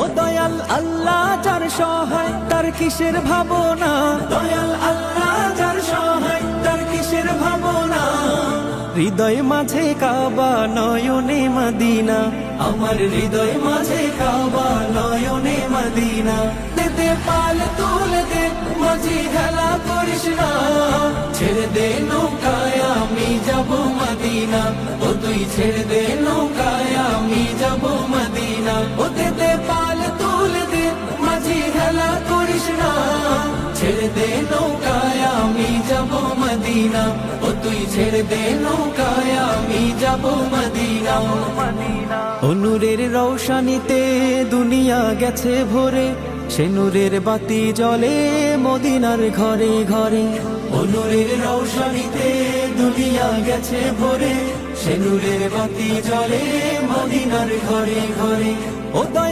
ও দয়াল আল্লাহ যার সহায় তার কিসের ভাবনা, দয়াল আল্লাহ যার সহায় তার কিসের ভাবনা। হৃদয় মাঝে কাবা নয়নে মদিনা, আমার হৃদয় মাঝে কাবা নয়নে মদিনা। দে পাল তুলে দে মাঝি হেলা করিস না, ছেড়ে দে নৌকায় আমি যাব মদিনা। ও তুই ছেড়ে দে নৌকায় আমি যাব মদিনা। ও দে পাল তুলে দে মাঝি হেলা করিস না, ছেড়ে দে নৌকায় আমি যাব মদিনা। ও তুই ছেড়ে দে নৌকায় আমি যাব মদিনা। ও নূরের রৌশনীতে দুনিয়া গেছে ভরে, সে নূরের বাতি জ্বলে মদিনার ঘরে ঘরে। ও নূরের রৌশনীতে দুনিয়া গেছে ভরে, সে নূরের বাতি জ্বলে মদিনার ঘরে ঘরে। ও দয়া